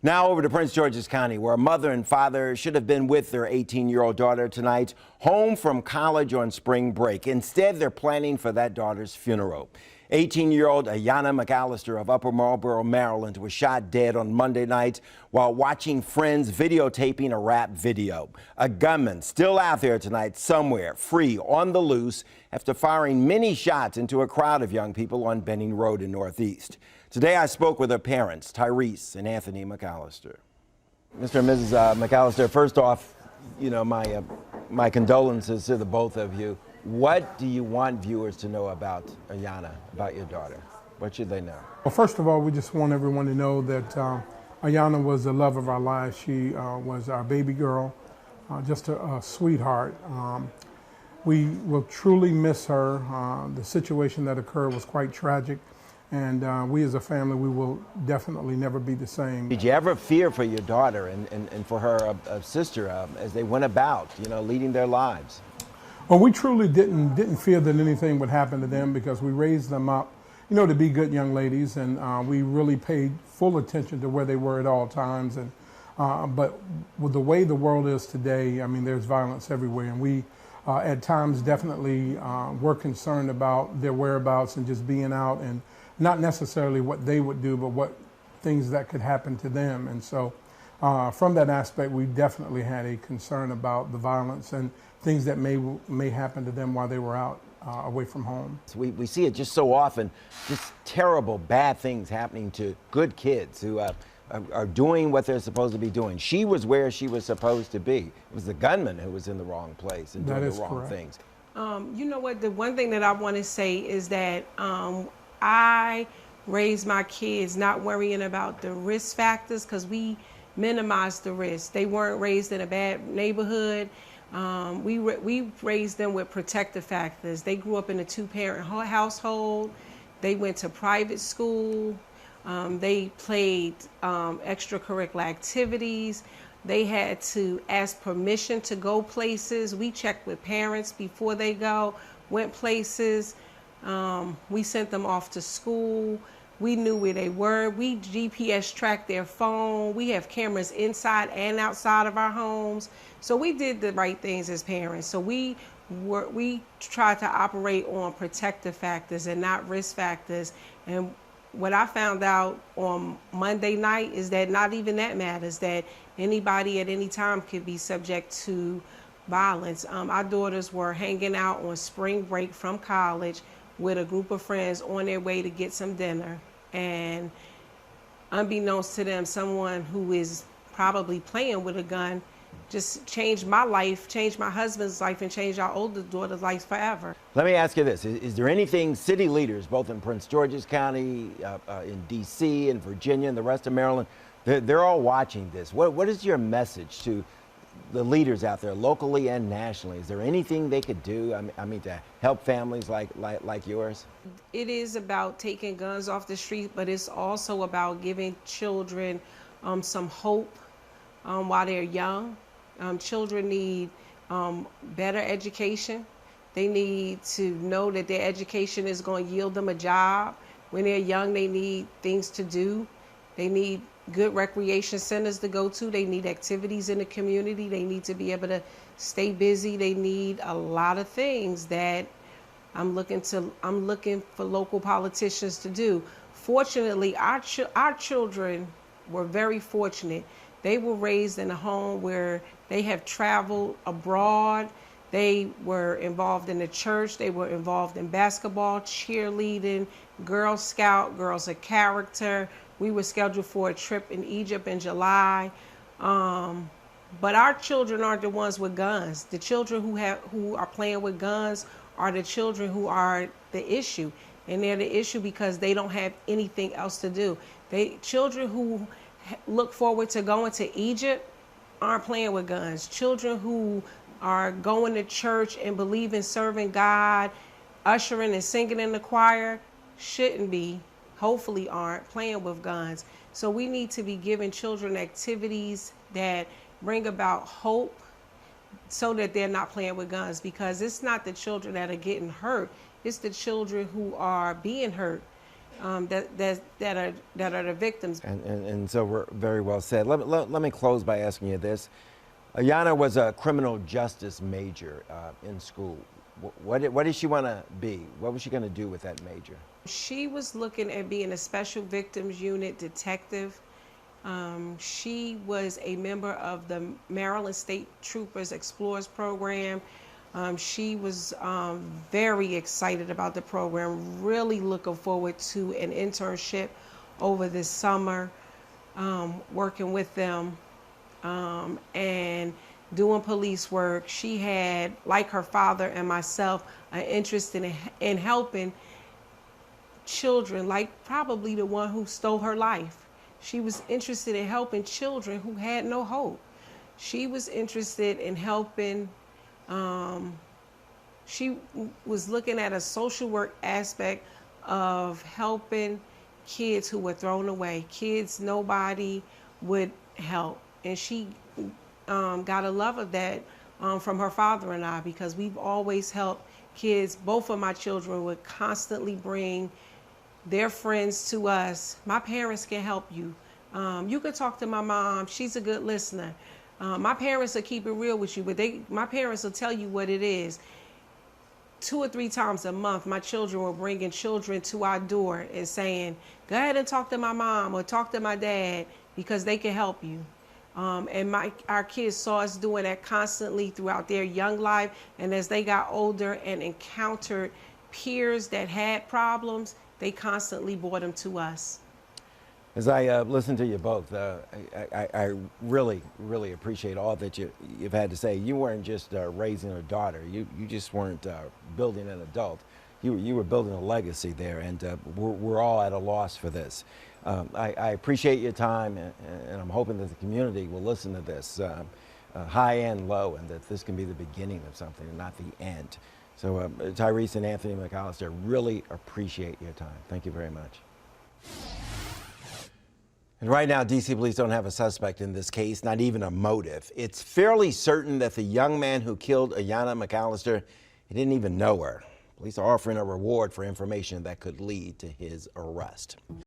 Now over to Prince George's County, where a mother and father should have been with their 18-year-old daughter tonight, home from college on spring break. Instead, they're planning for that daughter's funeral. 18-year-old Ayana McAllister of Upper Marlboro, Maryland, was shot dead on Monday night while watching friends videotaping a rap video. A gunman still out there tonight somewhere, free, on the loose, after firing many shots into a crowd of young people on Benning Road in Northeast. Today, I spoke with her parents, Tyreese and Anthony McAllister. Mr. and Mrs. McAllister, first off, you know, my condolences to the both of you. What do you want viewers to know about Ayana, about your daughter? What should they know? Well, first of all, we just want everyone to know that Ayana was the love of our lives. She was our baby girl, just a sweetheart. We will truly miss her. The situation that occurred was quite tragic. And we as a family, we will definitely never be the same. Did you ever fear for your daughter and for her sister as they went about, you know, leading their lives? Well, we truly didn't fear that anything would happen to them because we raised them up, you know, to be good young ladies, and we really paid full attention to where they were at all times. And but with the way the world is today, I mean, there's violence everywhere, and we at times definitely were concerned about their whereabouts and just being out, and not necessarily what they would do, but what things that could happen to them. And so from that aspect, we definitely had a concern about the violence and things that may happen to them while they were out away from home. We see it just so often, just terrible, bad things happening to good kids who are doing what they're supposed to be doing. She was where she was supposed to be. It was the gunman who was in the wrong place and doing the wrong things. You know what, the one thing that I want to say is that I raised my kids not worrying about the risk factors because we minimized the risk. They weren't raised in a bad neighborhood. We raised them with protective factors. They grew up in a two-parent household. They went to private school. They played extracurricular activities. They had to ask permission to go places. We checked with parents before they went places. We sent them off to school. We knew where they were. We GPS tracked their phone. We have cameras inside and outside of our homes. So we did the right things as parents. So we tried to operate on protective factors and not risk factors. And what I found out on Monday night is that not even that matters, that anybody at any time could be subject to violence. Our daughters were hanging out on spring break from college with a group of friends on their way to get some dinner, and unbeknownst to them, someone who is probably playing with a gun just changed my life, changed my husband's life, and changed our older daughter's life forever. Let me ask you this. Is there anything city leaders, both in Prince George's County, in D.C., and Virginia, and the rest of Maryland, they're all watching this. What is your message to the leaders out there, locally and nationally? Is there anything they could do, I mean, to help families like yours? It is about taking guns off the street, but it's also about giving children some hope while they're young. Children need better education. They need to know that their education is going to yield them a job. When they're young, they need things to do. They need good recreation centers to go to. They need activities in the community. They need to be able to stay busy. They need a lot of things that I'm looking for local politicians to do. Fortunately, our children were very fortunate. They were raised in a home where they have traveled abroad. They were involved in the church. They were involved in basketball, cheerleading, Girl Scout, Girls of Character. We were scheduled for a trip in Egypt in July. But our children aren't the ones with guns. The children who are playing with guns are the children who are the issue. And they're the issue because they don't have anything else to do. Children who look forward to going to Egypt aren't playing with guns. Children who are going to church and believe in serving God, ushering and singing in the choir, shouldn't be, hopefully aren't, playing with guns. So we need to be giving children activities that bring about hope so that they're not playing with guns, because it's not the children that are getting hurt, it's the children who are being hurt. that are the victims. And so we're very well said. Let me close by asking you this. Ayana was a criminal justice major in school. What did she want to be? What was she going to do with that major? She was looking at being a special victims unit detective. She was a member of the Maryland State Troopers Explorers program. She was very excited about the program, really looking forward to an internship over this summer, working with them and doing police work. She had, like her father and myself, an interest in helping children, like probably the one who stole her life. She was interested in helping children who had no hope. She was interested in helping, she was looking at a social work aspect of helping kids who were thrown away, kids nobody would help. And she got a love of that from her father and I, because we've always helped kids. Both of my children would constantly bring their friends to us. My parents can help you. You could talk to my mom. She's a good listener. My parents will keep it real with you, but my parents will tell you what it is. 2 or 3 times a month, my children were bringing children to our door and saying, go ahead and talk to my mom or talk to my dad because they can help you. And our kids saw us doing that constantly throughout their young life. And as they got older and encountered peers that had problems, they constantly brought them to us. As I listen to you both, I really, really appreciate all that you've had to say. You weren't just raising a daughter. You just weren't building an adult. You were building a legacy there, and we're all at a loss for this. I appreciate your time, and I'm hoping that the community will listen to this, high and low, and that this can be the beginning of something and not the end. So Tyreese and Anthony McAllister, really appreciate your time. Thank you very much. And right now, D.C. police don't have a suspect in this case, not even a motive. It's fairly certain that the young man who killed Ayana McAllister, he didn't even know her. Police are offering a reward for information that could lead to his arrest.